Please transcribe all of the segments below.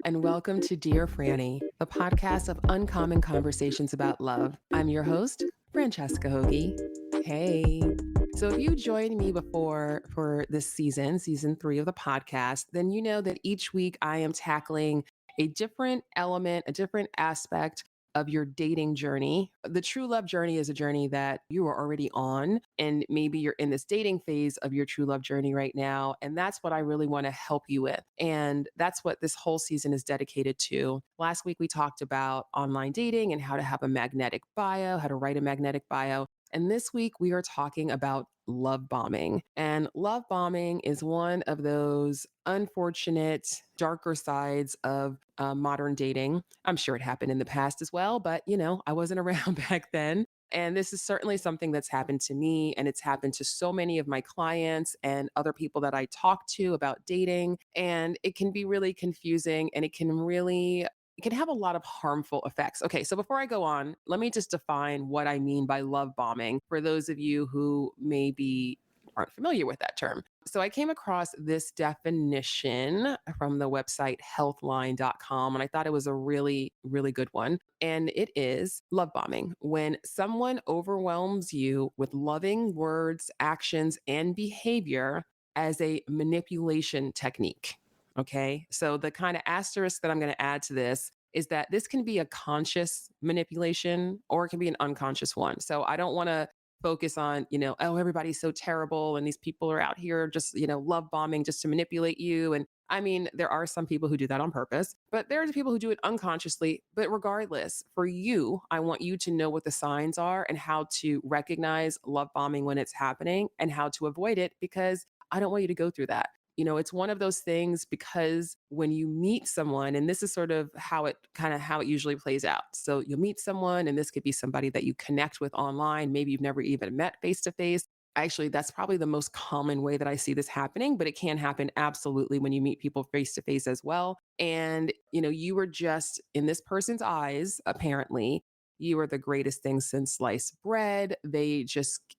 and welcome to Dear Franny, the podcast of uncommon conversations about love. I'm your host, Francesca Hogi. Hey. So, if you joined me before for this season 3 of the podcast, then you know that each week I am tackling a different element, a different aspect of your dating journey. The true love journey is a journey that you are already on, and maybe you're in this dating phase of your true love journey right now. And that's what I really want to help you with. And that's what this whole season is dedicated to. Last week, we talked about online dating and how to have a magnetic bio, how to write a magnetic bio. And this week, we are talking about love bombing. And love bombing is one of those unfortunate, darker sides of modern dating. I'm sure it happened in the past as well, but I wasn't around back then. And this is certainly something that's happened to me, and it's happened to so many of my clients and other people that I talk to about dating. And it can be really confusing, and it can have a lot of harmful effects. Okay, so before I go on, let me just define what I mean by love bombing for those of you who maybe aren't familiar with that term. So I came across this definition from the website healthline.com, and I thought it was a really, really good one. And it is love bombing when someone overwhelms you with loving words, actions, and behavior as a manipulation technique. Okay. So the kind of asterisk that I'm going to add to this is that this can be a conscious manipulation or it can be an unconscious one. So I don't want to focus on, oh, everybody's so terrible and these people are out here just, love bombing just to manipulate you. And I mean, there are some people who do that on purpose, but there are people who do it unconsciously. But regardless, for you, I want you to know what the signs are and how to recognize love bombing when it's happening and how to avoid it because I don't want you to go through that. It's one of those things because when you meet someone, and this is sort of how it usually plays out. So you'll meet someone, and this could be somebody that you connect with online. Maybe you've never even met face to face. Actually, that's probably the most common way that I see this happening, but it can happen absolutely when you meet people face to face as well. And, you were just in this person's eyes, apparently, you are the greatest thing since sliced bread. They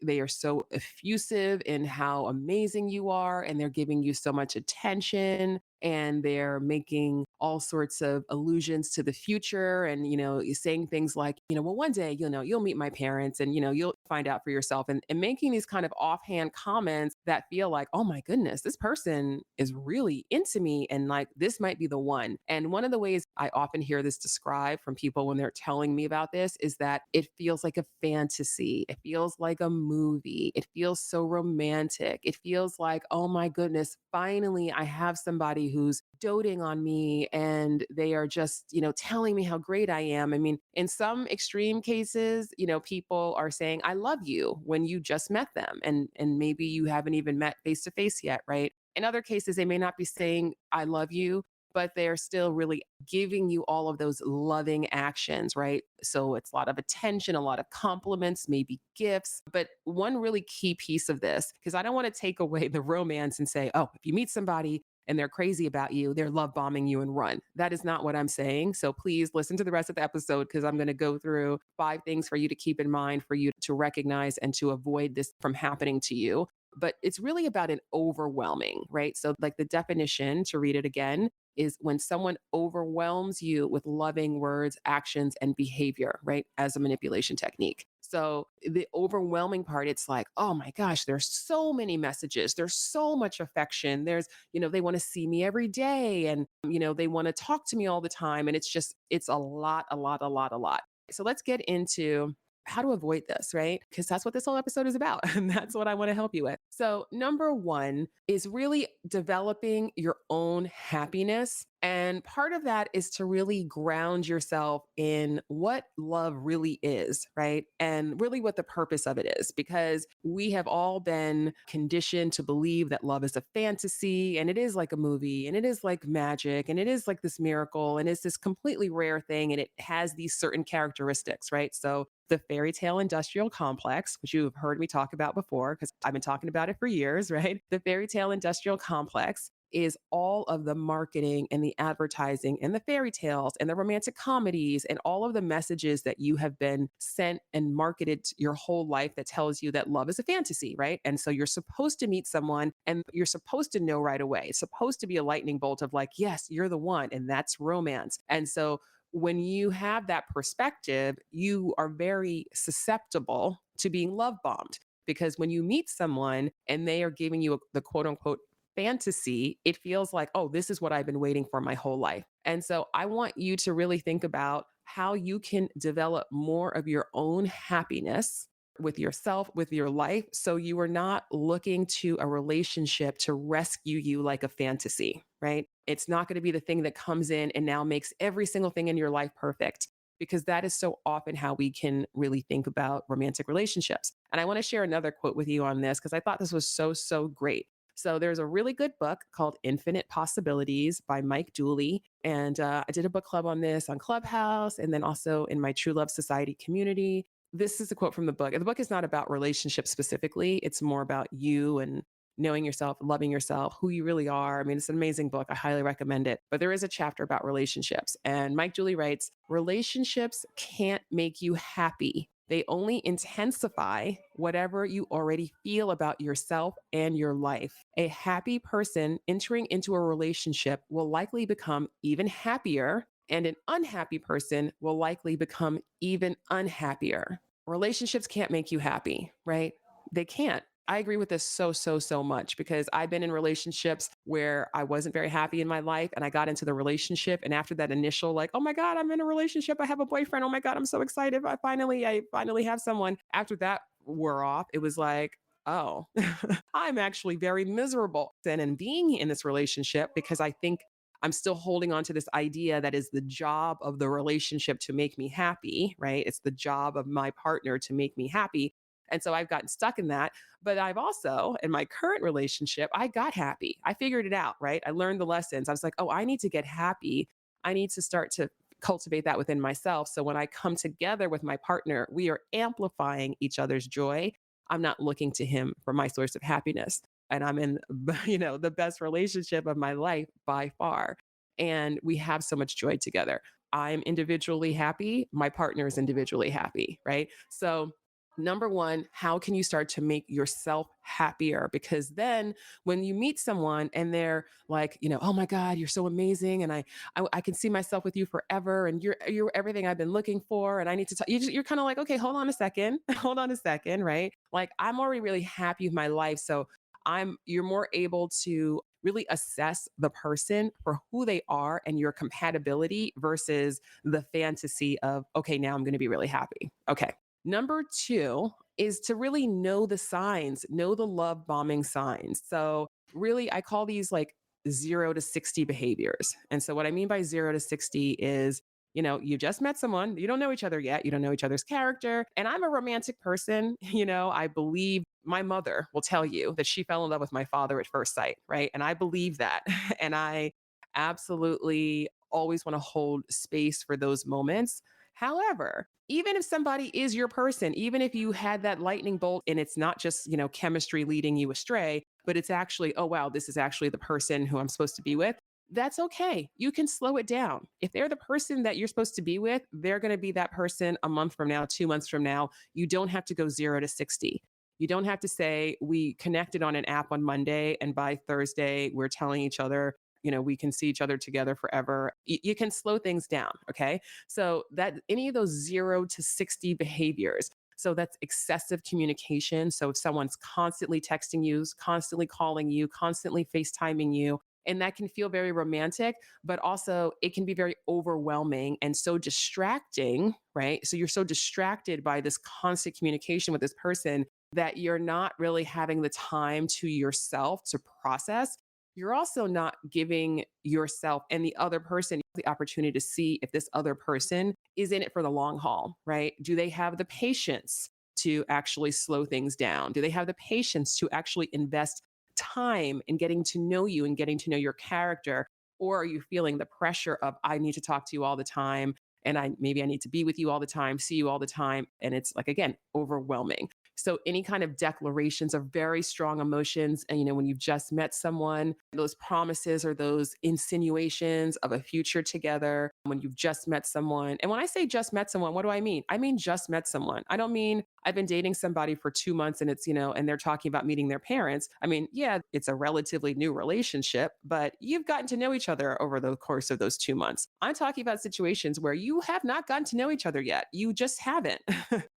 are so effusive in how amazing you are, and they're giving you so much attention, and they're making all sorts of allusions to the future, and saying things like, well, one day, you'll meet my parents, and you'll find out for yourself, and making these kind of offhand comments that feel like, oh my goodness, this person is really into me, and like this might be the one. And one of the ways I often hear this described from people when they're telling me about this is that it feels like a fantasy. It feels like a movie. It feels so romantic. It feels like, oh my goodness, finally I have somebody who's doting on me and they are just, telling me how great I am. I mean, in some extreme cases, people are saying, I love you when you just met them. And maybe you haven't even met face to face yet, right? In other cases, they may not be saying, I love you, but they're still really giving you all of those loving actions, right? So it's a lot of attention, a lot of compliments, maybe gifts. But one really key piece of this, because I don't want to take away the romance and say, oh, if you meet somebody and they're crazy about you, they're love bombing you and run. That is not what I'm saying. So please listen to the rest of the episode because I'm going to go through 5 things for you to keep in mind for you to recognize and to avoid this from happening to you. But it's really about an overwhelming, right? So, like the definition, to read it again, is when someone overwhelms you with loving words, actions, and behavior, right? As a manipulation technique. So the overwhelming part, it's like, oh my gosh, there's so many messages. There's so much affection. They want to see me every day and, they want to talk to me all the time. And it's a lot, a lot, a lot, a lot. So let's get into how to avoid this, right? Because that's what this whole episode is about. And that's what I want to help you with. So, number one is really developing your own happiness. And part of that is to really ground yourself in what love really is, right? And really what the purpose of it is, because we have all been conditioned to believe that love is a fantasy and it is like a movie and it is like magic and it is like this miracle and it's this completely rare thing and it has these certain characteristics, right? So, the fairy tale industrial complex, which you've heard me talk about before, because I've been talking about it for years, right? The fairy tale industrial complex is all of the marketing and the advertising and the fairy tales and the romantic comedies and all of the messages that you have been sent and marketed your whole life that tells you that love is a fantasy, right? And so you're supposed to meet someone and you're supposed to know right away. It's supposed to be a lightning bolt of like, yes, you're the one, and that's romance. And so when you have that perspective, you are very susceptible to being love bombed. Because when you meet someone and they are giving you the quote unquote fantasy, it feels like, oh, this is what I've been waiting for my whole life. And so I want you to really think about how you can develop more of your own happiness with yourself, with your life. So you are not looking to a relationship to rescue you like a fantasy, right? It's not going to be the thing that comes in and now makes every single thing in your life perfect, because that is so often how we can really think about romantic relationships. And I want to share another quote with you on this because I thought this was so, so great. So there's a really good book called Infinite Possibilities by Mike Dooley. And I did a book club on this on Clubhouse and then also in my True Love Society community. This is a quote from the book. And the book is not about relationships specifically. It's more about you and knowing yourself, loving yourself, who you really are. I mean, it's an amazing book. I highly recommend it. But there is a chapter about relationships. And Mike Dooley writes, relationships can't make you happy. They only intensify whatever you already feel about yourself and your life. A happy person entering into a relationship will likely become even happier, and an unhappy person will likely become even unhappier. Relationships can't make you happy, right? They can't. I agree with this so, so, so much because I've been in relationships where I wasn't very happy in my life and I got into the relationship. And after that initial, like, oh my God, I'm in a relationship. I have a boyfriend. Oh my God, I'm so excited. I finally have someone. After that wore off, it was like, oh, I'm actually very miserable. And in being in this relationship, because I think I'm still holding on to this idea that is the job of the relationship to make me happy, right? It's the job of my partner to make me happy. And so I've gotten stuck in that. But I've also, in my current relationship, I got happy. I figured it out, right? I learned the lessons. I was like, oh, I need to get happy. I need to start to cultivate that within myself. So when I come together with my partner, we are amplifying each other's joy. I'm not looking to him for my source of happiness. And I'm in, the best relationship of my life by far. And we have so much joy together. I'm individually happy. My partner is individually happy, right? So number one, how can you start to make yourself happier? Because then when you meet someone and they're like, oh my God, you're so amazing. And I can see myself with you forever. And you're everything I've been looking for. And I need to talk. You're kind of like, okay, hold on a second. Hold on a second. Right. Like I'm already really happy with my life. So you're more able to really assess the person for who they are and your compatibility versus the fantasy of, okay, now I'm going to be really happy. Okay. Number two is to really know the signs, know the love bombing signs. So, really, I call these like 0 to 60 behaviors. And so, what I mean by 0 to 60 is, you just met someone, you don't know each other yet, you don't know each other's character. And I'm a romantic person, I believe my mother will tell you that she fell in love with my father at first sight, right? And I believe that. And I absolutely always want to hold space for those moments. However, even if somebody is your person, even if you had that lightning bolt and it's not just, chemistry leading you astray, but it's actually, oh, wow, this is actually the person who I'm supposed to be with, that's okay. You can slow it down. If they're the person that you're supposed to be with, they're going to be that person a month from now, 2 months from now. You don't have to go 0 to 60. You don't have to say, we connected on an app on Monday, and by Thursday, we're telling each other, we can see each other together forever. You can slow things down. Okay. So that any of those 0 to 60 behaviors. So that's excessive communication. So if someone's constantly texting you, constantly calling you, constantly FaceTiming you, and that can feel very romantic, but also it can be very overwhelming and so distracting, right? So you're so distracted by this constant communication with this person that you're not really having the time to yourself to process. You're also not giving yourself and the other person the opportunity to see if this other person is in it for the long haul, right? Do they have the patience to actually slow things down? Do they have the patience to actually invest time in getting to know you and getting to know your character? Or are you feeling the pressure of, I need to talk to you all the time, and I need to be with you all the time, see you all the time, and it's like, again, overwhelming. So any kind of declarations of very strong emotions, and when you've just met someone, those promises or those insinuations of a future together, when you've just met someone. And when I say just met someone, what do I mean? I mean just met someone. I don't mean I've been dating somebody for 2 months and and they're talking about meeting their parents. I mean, yeah, it's a relatively new relationship, but you've gotten to know each other over the course of those 2 months. I'm talking about situations where you have not gotten to know each other yet. You just haven't.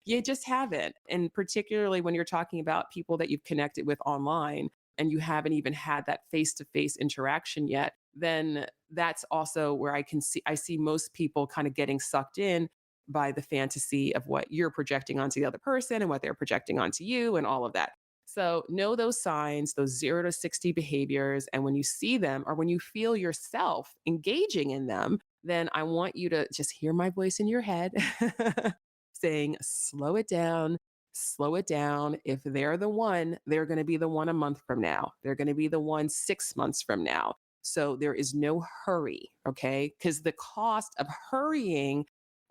You just haven't. And particularly when you're talking about people that you've connected with online and you haven't even had that face to face interaction yet, then that's also where I see most people kind of getting sucked in by the fantasy of what you're projecting onto the other person and what they're projecting onto you and all of that. So know those signs, those 0 to 60 behaviors. And when you see them or when you feel yourself engaging in them, then I want you to just hear my voice in your head saying, slow it down, slow it down. If they're the one, they're going to be the one a month from now. They're going to be the one 6 months from now. So there is no hurry, okay? Because the cost of hurrying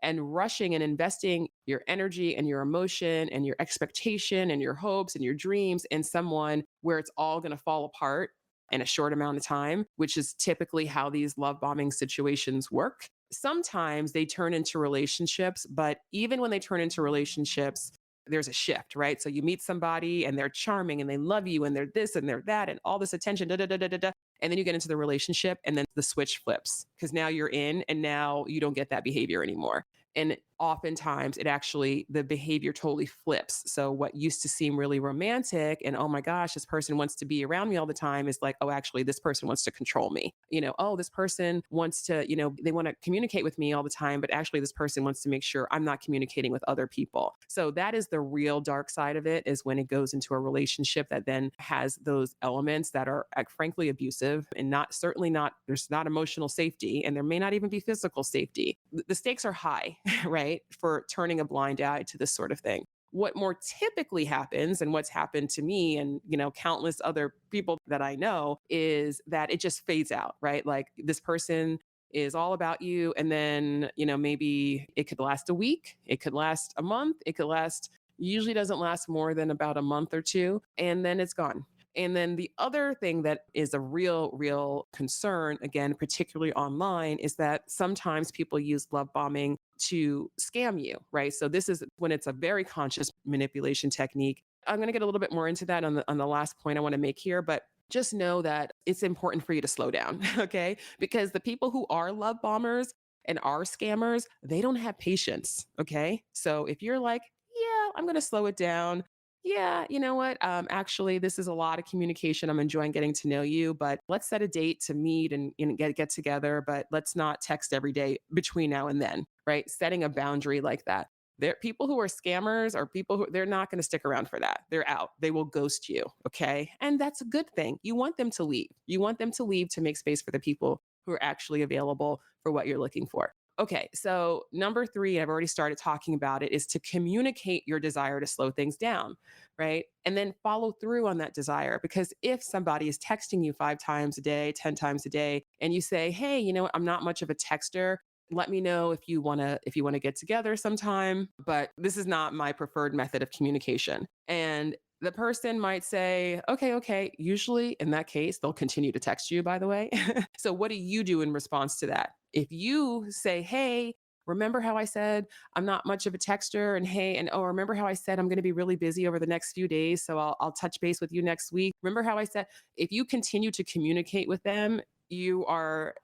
and rushing and investing your energy and your emotion and your expectation and your hopes and your dreams in someone where it's all going to fall apart in a short amount of time, which is typically how these love bombing situations work. Sometimes they turn into relationships, but even when they turn into relationships, there's a shift, right? So you meet somebody and they're charming and they love you and they're this and they're that and all this attention, da da da da da. Da. And then you get into the relationship and then the switch flips because now you're in and now you don't get that behavior anymore. And oftentimes the behavior totally flips. So what used to seem really romantic and oh my gosh, this person wants to be around me all the time is like, oh, actually, this person wants to control me. Oh, this person wants to, they want to communicate with me all the time, but actually this person wants to make sure I'm not communicating with other people. So that is the real dark side of it is when it goes into a relationship that then has those elements that are frankly abusive and there's not emotional safety and there may not even be physical safety. The stakes are high, right? For turning a blind eye to this sort of thing. What more typically happens and what's happened to me and countless other people that I know is that it just fades out, right? Like this person is all about you and then maybe it could last a week, it could last a month, it could last usually doesn't last more than about a month or two and then it's gone. And then the other thing that is a real concern, again, particularly online, is that sometimes people use love bombing to scam you, right? So this is when it's a very conscious manipulation technique. I'm going to get a little bit more into that on the last point I want to make here, but just know that it's important for you to slow down, okay? Because the people who are love bombers and are scammers, they don't have patience, okay? So if you're like, yeah, I'm going to slow it down, yeah, you know what? Actually, this is a lot of communication. I'm enjoying getting to know you, but let's set a date to meet and get together. But let's not text every day between now and then, right? Setting a boundary like that. There, people who are scammers are people who they're not going to stick around for that. They're out. They will ghost you. Okay. And that's a good thing. You want them to leave. You want them to leave to make space for the people who are actually available for what you're looking for. Okay, so number three, I've already started talking about it, is to communicate your desire to slow things down, right? And then follow through on that desire. Because if somebody is texting you 5 times a day, 10 times a day, and you say, hey, I'm not much of a texter. Let me know if you want to get together sometime, but this is not my preferred method of communication. And the person might say, okay. Usually in that case, they'll continue to text you, by the way. So what do you do in response to that? If you say, hey, remember how I said I'm not much of a texter and hey, and oh, remember how I said I'm going to be really busy over the next few days. So I'll touch base with you next week. Remember how I said, if you continue to communicate with them, you are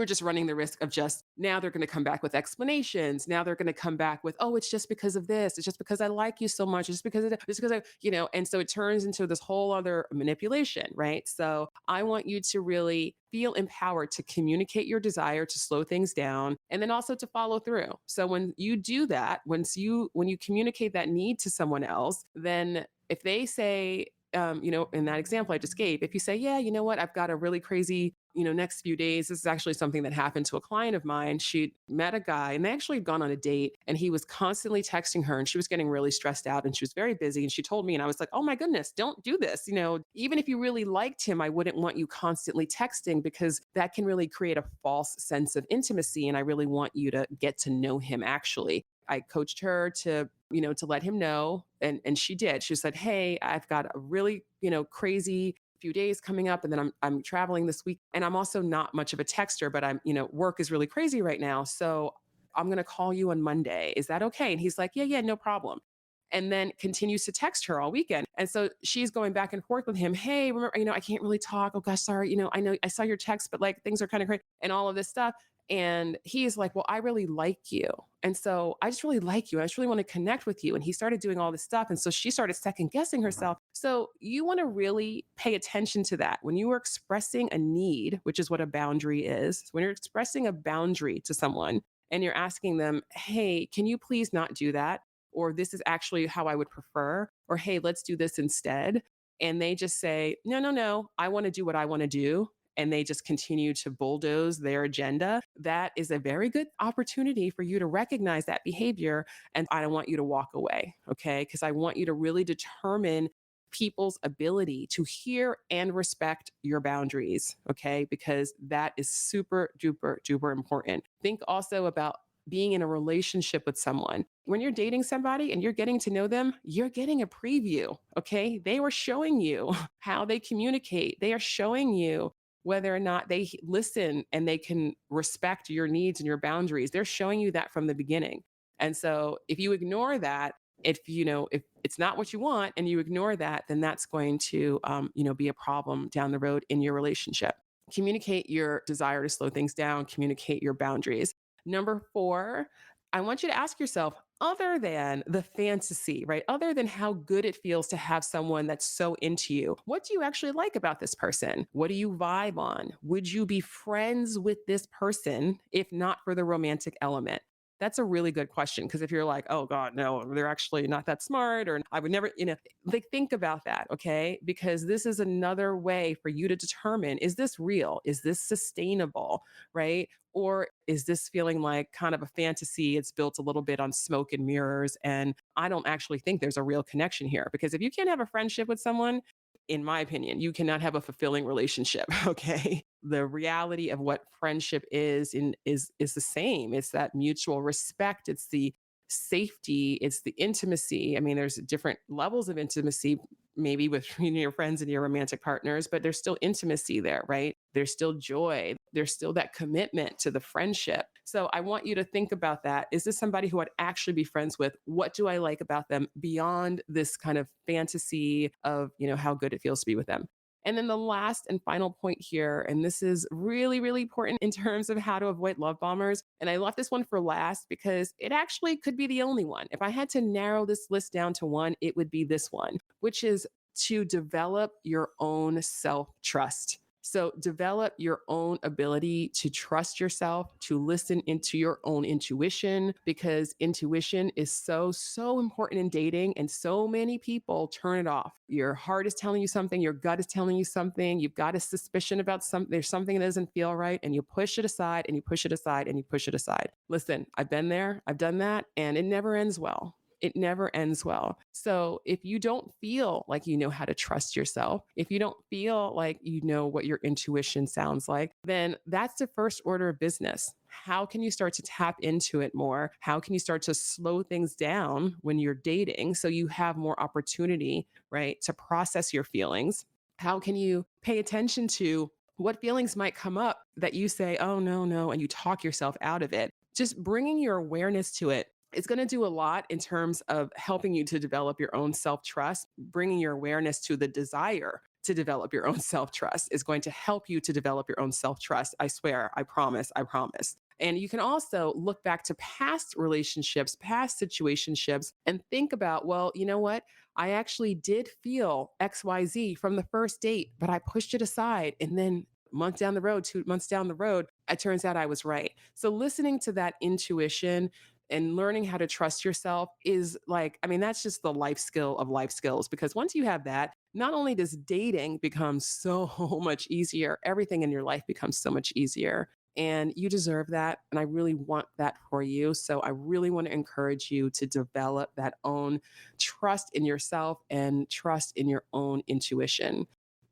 just running the risk of just now they're going to come back with explanations. Now they're going to come back with, oh, it's just because of this. It's just because I like you so much. It's just because of that. Just because and so it turns into this whole other manipulation, right? So I want you to really feel empowered to communicate your desire to slow things down and then also to follow through. So when you do that, when you communicate that need to someone else, then if they say, in that example I just gave, if you say, yeah, you know what, I've got a really crazy, next few days. This is actually something that happened to a client of mine. She met a guy and they actually had gone on a date and he was constantly texting her and she was getting really stressed out and she was very busy. And she told me, and I was like, oh my goodness, don't do this. Even if you really liked him, I wouldn't want you constantly texting because that can really create a false sense of intimacy. And I really want you to get to know him actually. I coached her to to let him know. And she did. She said, "Hey, I've got a really, crazy few days coming up, and then I'm traveling this week, and I'm also not much of a texter, but work is really crazy right now. So I'm going to call you on Monday. Is that okay?" And he's like, "Yeah, yeah, no problem." And then continues to text her all weekend. And so she's going back and forth with him. "Hey, remember, I can't really talk. Oh gosh, sorry. I know I saw your text, but like things are kind of crazy and all of this stuff." And he's like, "Well, I really like you. And so I just really like you. I just really want to connect with you." And he started doing all this stuff. And so she started second guessing herself. So you want to really pay attention to that. When you are expressing a need, which is what a boundary is, when you're expressing a boundary to someone and you're asking them, "Hey, can you please not do that?" Or "This is actually how I would prefer," or "Hey, let's do this instead." And they just say, "No, no, no, I want to do what I want to do." And they just continue to bulldoze their agenda. That is a very good opportunity for you to recognize that behavior. And I don't want you to walk away. Okay. Because I want you to really determine people's ability to hear and respect your boundaries. Okay. Because that is super duper duper important. Think also about being in a relationship with someone. When you're dating somebody and you're getting to know them, you're getting a preview. Okay. They were showing you how they communicate, they are showing you whether or not they listen and they can respect your needs and your boundaries. They're showing you that from the beginning. And so if you ignore that, if it's not what you want and you ignore that, then that's going to be a problem down the road in your relationship. Communicate your desire to slow things down, communicate your boundaries. Number 4, I want you to ask yourself, other than the fantasy, right? Other than how good it feels to have someone that's so into you, what do you actually like about this person? What do you vibe on? Would you be friends with this person if not for the romantic element? That's a really good question, because if you're like, "Oh God, no, they're actually not that smart," or "I would never," like, think about that, okay? Because this is another way for you to determine, is this real? Is this sustainable, right? Or is this feeling like kind of a fantasy? It's built a little bit on smoke and mirrors. And I don't actually think there's a real connection here, because if you can't have a friendship with someone, in my opinion, you cannot have a fulfilling relationship. Okay. The reality of what friendship is the same. It's that mutual respect. It's the safety. It's the intimacy. I mean, there's different levels of intimacy, maybe with your friends and your romantic partners, but there's still intimacy there, right? There's still joy. There's still that commitment to the friendship. So I want you to think about that. Is this somebody who I'd actually be friends with? What do I like about them beyond this kind of fantasy of, how good it feels to be with them? And then the last and final point here, and this is really, really important in terms of how to avoid love bombers. And I left this one for last because it actually could be the only one. If I had to narrow this list down to one, it would be this one, which is to develop your own self trust. So develop your own ability to trust yourself, to listen into your own intuition, because intuition is so, so important in dating. And so many people turn it off. Your heart is telling you something, your gut is telling you something, you've got a suspicion about something, there's something that doesn't feel right, and you push it aside and you push it aside and you push it aside. Listen, I've been there, I've done that, and it never ends well. It never ends well. So if you don't feel like you know how to trust yourself, if you don't feel like you know what your intuition sounds like, then that's the first order of business. How can you start to tap into it more? How can you start to slow things down when you're dating so you have more opportunity, right, to process your feelings? How can you pay attention to what feelings might come up that you say, "Oh, no, no," and you talk yourself out of it? Just bringing your awareness to it, it's going to do a lot in terms of helping you to develop your own self trust. Bringing your awareness to the desire to develop your own self trust is going to help you to develop your own self trust. I swear, I promise, I promise. And you can also look back to past relationships, past situationships, and think about, well, you know what? I actually did feel XYZ from the first date, but I pushed it aside. And then a month down the road, 2 months down the road, it turns out I was right. So listening to that intuition and learning how to trust yourself is like, I mean, that's just the life skill of life skills. Because once you have that, not only does dating become so much easier, everything in your life becomes so much easier. And you deserve that. And I really want that for you. So I really want to encourage you to develop that own trust in yourself and trust in your own intuition.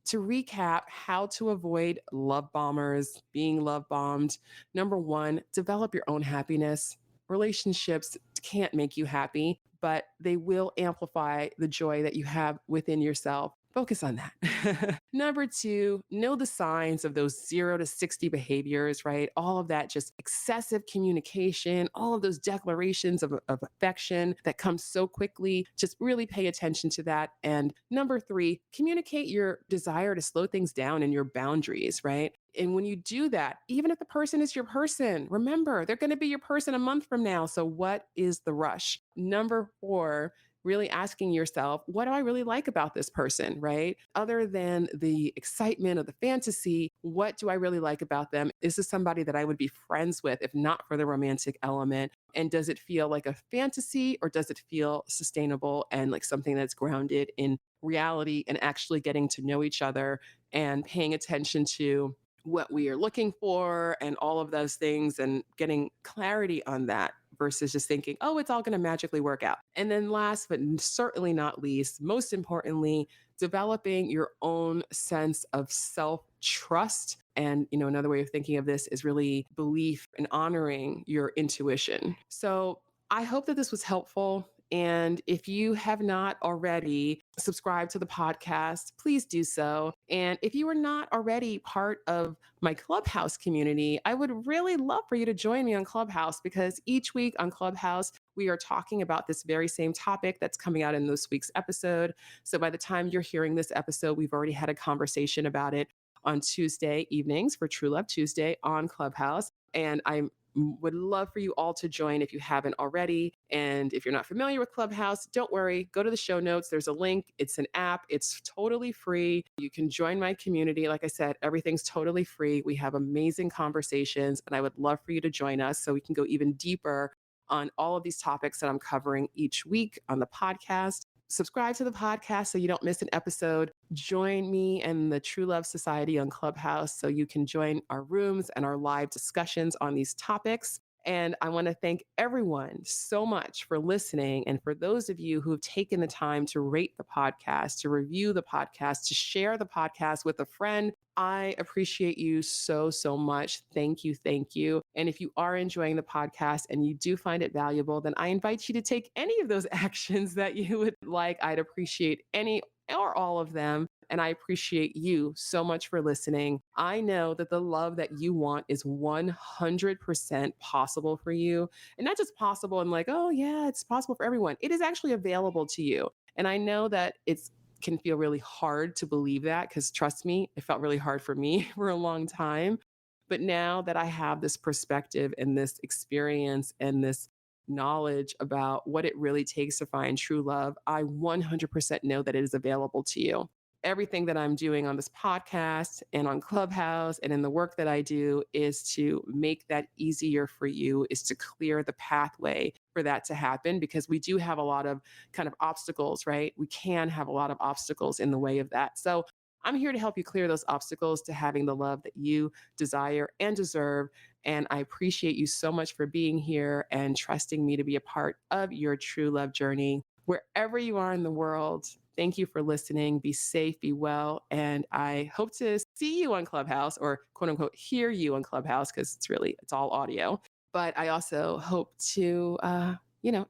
To recap, how to avoid love bombers, being love bombed. Number 1, develop your own happiness. Relationships can't make you happy. but they will amplify the joy that you have within yourself. Focus on that. Number two, know the signs of those 0 to 60 behaviors, right? All of that just excessive communication, all of those declarations of affection that come so quickly. Just really pay attention to that. And number three, communicate your desire to slow things down and your boundaries, right? And when you do that, even if the person is your person, remember, they're going to be your person a month from now. So, what is the rush? Number four, really asking yourself, what do I really like about this person, right? Other than the excitement of the fantasy, what do I really like about them? Is this somebody that I would be friends with if not for the romantic element? And does it feel like a fantasy or does it feel sustainable and like something that's grounded in reality and actually getting to know each other and paying attention to what we are looking for and all of those things and getting clarity on that versus just thinking, oh, it's all going to magically work out. And then last, but certainly not least, most importantly, developing your own sense of self trust. And, another way of thinking of this is really belief and honoring your intuition. So I hope that this was helpful. And if you have not already subscribed to the podcast, please do so. And if you are not already part of my Clubhouse community, I would really love for you to join me on Clubhouse because each week on Clubhouse, we are talking about this very same topic that's coming out in this week's episode. So by the time you're hearing this episode, we've already had a conversation about it on Tuesday evenings for True Love Tuesday on Clubhouse. And I'm would love for you all to join if you haven't already. And if you're not familiar with Clubhouse, don't worry, go to the show notes. There's a link. It's an app. It's totally free. You can join my community. Like I said, everything's totally free. We have amazing conversations, and I would love for you to join us so we can go even deeper on all of these topics that I'm covering each week on the podcast. Subscribe to the podcast so you don't miss an episode. Join me and the True Love Society on Clubhouse so you can join our rooms and our live discussions on these topics. And I want to thank everyone so much for listening. And for those of you who have taken the time to rate the podcast, to review the podcast, to share the podcast with a friend, I appreciate you so, so much. Thank you. Thank you. And if you are enjoying the podcast and you do find it valuable, then I invite you to take any of those actions that you would like. I'd appreciate any or all of them. And I appreciate you so much for listening. I know that the love that you want is 100% possible for you. And not just possible and like, oh, yeah, it's possible for everyone. It is actually available to you. And I know that it's can feel really hard to believe that because trust me, it felt really hard for me for a long time. But now that I have this perspective and this experience and this knowledge about what it really takes to find true love, I 100% know that it is available to you. Everything that I'm doing on this podcast and on Clubhouse and in the work that I do is to make that easier for you, is to clear the pathway for that to happen because we do have a lot of kind of obstacles, right? We can have a lot of obstacles in the way of that. So I'm here to help you clear those obstacles to having the love that you desire and deserve. And I appreciate you so much for being here and trusting me to be a part of your true love journey. Wherever you are in the world, thank you for listening. Be safe, be well. And I hope to see you on Clubhouse or quote unquote hear you on Clubhouse because it's all audio. But I also hope to,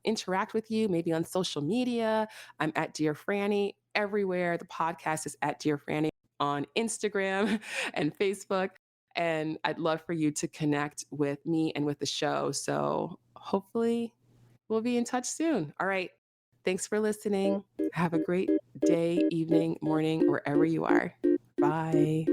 interact with you maybe on social media. I'm at Dear Franny everywhere. The podcast is at Dear Franny on Instagram and Facebook. And I'd love for you to connect with me and with the show. So hopefully we'll be in touch soon. All right. Thanks for listening. Have a great day, evening, morning, wherever you are. Bye.